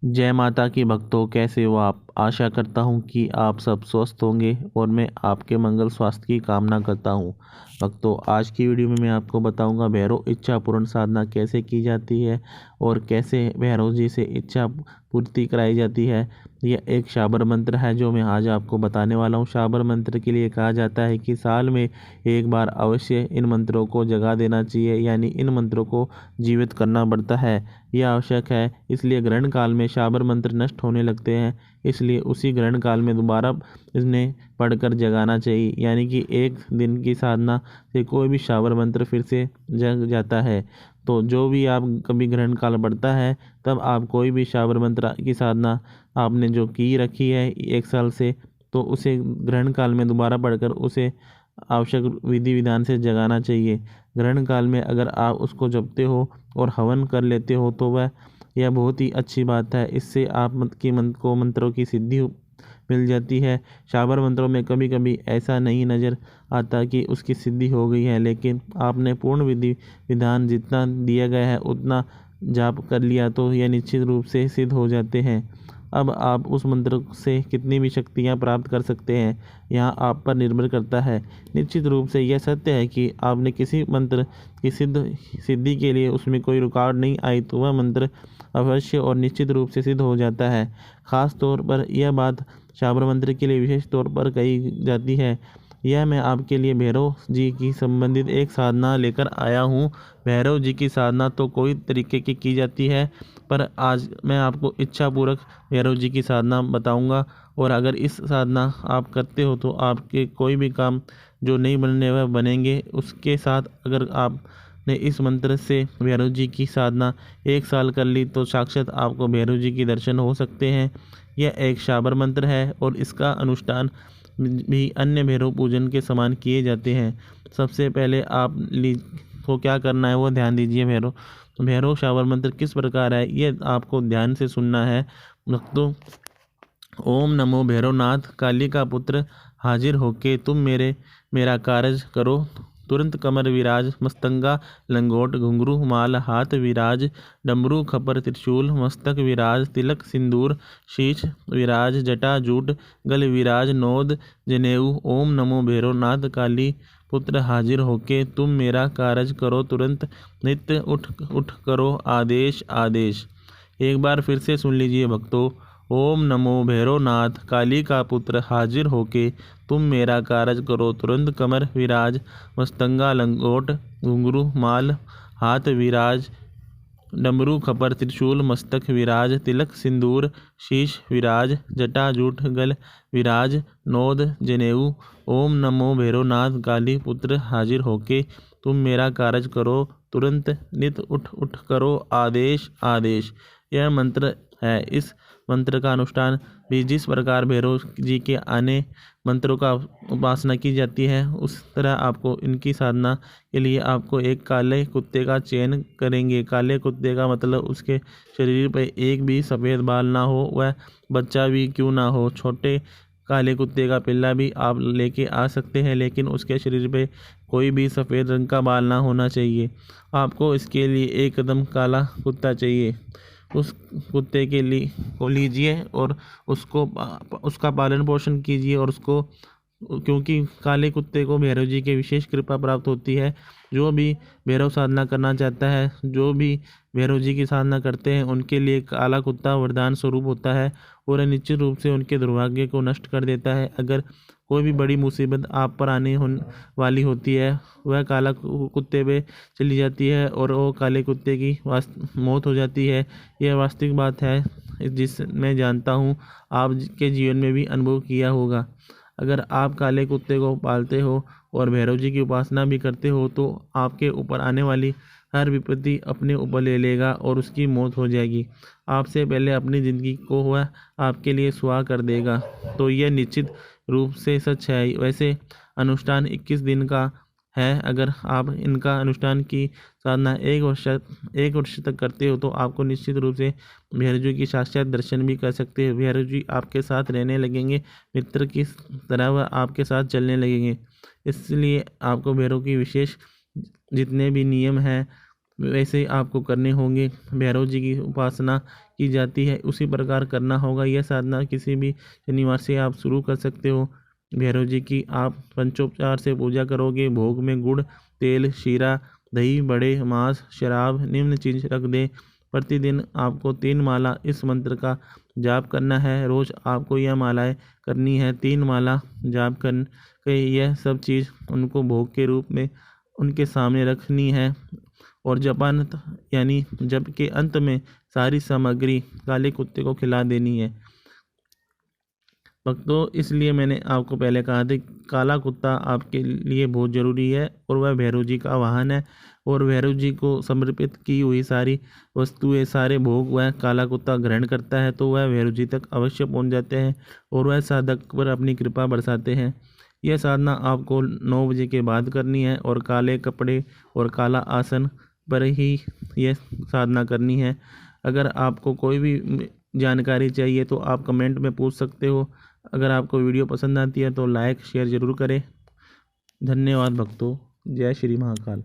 जय माता की भक्तों, कैसे हो आप। आशा करता हूँ कि आप सब स्वस्थ होंगे और मैं आपके मंगल स्वास्थ्य की कामना करता हूँ। भक्तों, आज की वीडियो में मैं आपको बताऊंगा भैरव इच्छा पूर्ण साधना कैसे की जाती है और कैसे भैरव जी से इच्छा पूर्ति कराई जाती है। यह एक शाबर मंत्र है जो मैं आज आपको बताने वाला हूँ। शाबर मंत्र के लिए कहा जाता है कि साल में एक बार अवश्य इन मंत्रों को जगा देना चाहिए, यानी इन मंत्रों को जीवित करना पड़ता है। यह आवश्यक है, इसलिए ग्रहण काल में शाबर मंत्र नष्ट होने लगते हैं, इसलिए उसी ग्रहण काल में दोबारा इन्हें पढ़कर जगाना चाहिए। यानी कि एक दिन की साधना से कोई भी शाबर मंत्र फिर से जग जाता है। तो जो भी आप कभी ग्रहण काल बढ़ता है तब आप कोई भी शाबर मंत्र की साधना आपने जो की रखी है 1 साल से, तो उसे ग्रहण काल में दोबारा पढ़कर उसे आवश्यक विधि विधान से जगाना चाहिए। ग्रहण काल में अगर आप उसको जपते हो और हवन कर लेते हो तो वह यह बहुत ही अच्छी बात है। इससे आप मंत्रों की सिद्धि मिल जाती है। शाबर मंत्रों में कभी कभी ऐसा नहीं नज़र आता कि उसकी सिद्धि हो गई है, लेकिन आपने पूर्ण विधि विधान जितना दिया गया है उतना जाप कर लिया तो यह निश्चित रूप से सिद्ध हो जाते हैं। अब आप उस मंत्र से कितनी भी शक्तियाँ प्राप्त कर सकते हैं, यहाँ आप पर निर्भर करता है। निश्चित रूप से यह सत्य है कि आपने किसी मंत्र की सिद्धि के लिए उसमें कोई रुकावट नहीं आई तो वह मंत्र अवश्य और निश्चित रूप से सिद्ध हो जाता है। खास तौर पर यह बात शाबर मंत्र के लिए विशेष तौर पर कही जाती है। यह मैं आपके लिए भैरव जी की संबंधित एक साधना लेकर आया हूँ। भैरव जी की साधना तो कोई तरीके की जाती है, पर आज मैं आपको इच्छा पूर्वक भैरव जी की साधना बताऊंगा। और अगर इस साधना आप करते हो तो आपके कोई भी काम जो नहीं बनने वह बनेंगे। उसके साथ अगर आपने इस मंत्र से भैरव जी की साधना 1 साल कर ली तो साक्षात आपको भैरव जी के दर्शन हो सकते हैं। यह एक शाबर मंत्र है और इसका अनुष्ठान भी अन्य भैरव पूजन के समान किए जाते हैं। सबसे पहले आप को क्या करना है वो ध्यान दीजिए। भैरव शाबर मंत्र किस प्रकार है ये आपको ध्यान से सुनना है। भक्तों, ओम नमो भैरवनाथ काली का पुत्र, हाजिर होके तुम मेरा कारज करो। तुरंत कमर विराज, मस्तंगा लंगोट घुंघरू माल हाथ विराज, डमरू खपर त्रिशूल मस्तक विराज, तिलक सिंदूर शीश विराज, जटा जूट गल विराज, नोद जनेऊ। ओम नमो भैरवनाथ काली पुत्र, हाजिर होके तुम मेरा कारज करो। तुरंत नित्य उठ उठ करो आदेश आदेश। एक बार फिर से सुन लीजिए भक्तों। ओम नमो भैरवनाथ काली का पुत्र, हाजिर होके तुम मेरा कारज करो। तुरंत कमर विराज, मस्तंगा लंगोट घुंघरू माल हाथ विराज, डमरू खपर त्रिशूल मस्तक विराज, तिलक सिंदूर शीश विराज, जटा जूट गल विराज, नोद जनेऊ। ओम नमो भैरवनाथ काली पुत्र, हाजिर होके तुम मेरा कारज करो। तुरंत नित उठ उठ करो आदेश आदेश। यह मंत्र है। इस मंत्र का अनुष्ठान भी जिस प्रकार भैरव जी के आने मंत्रों का उपासना की जाती है उस तरह आपको इनकी साधना के लिए आपको एक काले कुत्ते का चयन करेंगे। काले कुत्ते का मतलब उसके शरीर पर एक भी सफ़ेद बाल ना हो, वह बच्चा भी क्यों ना हो। छोटे काले कुत्ते का पिल्ला भी आप लेके आ सकते हैं, लेकिन उसके शरीर पे कोई भी सफ़ेद रंग का बाल ना होना चाहिए। आपको इसके लिए एक कदम काला कुत्ता चाहिए। उस कुत्ते के लिए को लीजिए और उसका पालन पोषण कीजिए और उसको, क्योंकि काले कुत्ते को भैरव जी के विशेष कृपा प्राप्त होती है। जो भी भैरव साधना करना चाहता है, जो भी भैरव जी की साधना करते हैं, उनके लिए काला कुत्ता वरदान स्वरूप होता है और निश्चित रूप से उनके दुर्भाग्य को नष्ट कर देता है। अगर कोई भी बड़ी मुसीबत आप पर आने वाली होती है वह काला कुत्ते पे चली जाती है और वो काले कुत्ते की मौत हो जाती है। यह वास्तविक बात है, जिस मैं जानता हूँ आपके जीवन में भी अनुभव किया होगा। अगर आप काले कुत्ते को पालते हो और भैरव जी की उपासना भी करते हो तो आपके ऊपर आने वाली हर विपत्ति अपने ऊपर ले लेगा और उसकी मौत हो जाएगी। आपसे पहले अपनी ज़िंदगी को वह आपके लिए सुहा कर देगा। तो यह निश्चित रूप से सच है। वैसे अनुष्ठान 21 दिन का है। अगर आप इनका अनुष्ठान की साधना एक वर्ष तक करते हो तो आपको निश्चित रूप से भैरव जी की साक्षात दर्शन भी कर सकते हो। भैरव जी आपके साथ रहने लगेंगे, मित्र की तरह वह आपके साथ चलने लगेंगे। इसलिए आपको भैरव की विशेष जितने भी नियम हैं वैसे आपको करने होंगे। भैरव जी की उपासना की जाती है, उसी प्रकार करना होगा। यह साधना किसी भी शनिवार से आप शुरू कर सकते हो। भैरव जी की आप पंचोपचार से पूजा करोगे। भोग में गुड़, तेल, शीरा, दही, बड़े, मांस, शराब, निम्न चीज रख दें। प्रतिदिन आपको 3 माला इस मंत्र का जाप करना है। रोज आपको यह मालाएं करनी है। 3 माला जाप कर के यह सब चीज़ उनको भोग के रूप में उनके सामने रखनी है। और जपांत यानी जप के अंत में सारी सामग्री काले कुत्ते को खिला देनी है। भक्तों, इसलिए मैंने आपको पहले कहा था काला कुत्ता आपके लिए बहुत ज़रूरी है और वह भैरव जी का वाहन है। और भैरव जी को समर्पित की हुई सारी वस्तुएं, सारे भोग वह काला कुत्ता ग्रहण करता है, तो वह भैरव जी तक अवश्य पहुंच जाते हैं और वह साधक पर अपनी कृपा बरसाते हैं। यह साधना आपको 9 बजे के बाद करनी है और काले कपड़े और काला आसन पर ही यह साधना करनी है। अगर आपको कोई भी जानकारी चाहिए तो आप कमेंट में पूछ सकते हो। अगर आपको वीडियो पसंद आती है तो लाइक शेयर ज़रूर करें। धन्यवाद भक्तों। जय श्री महाकाल।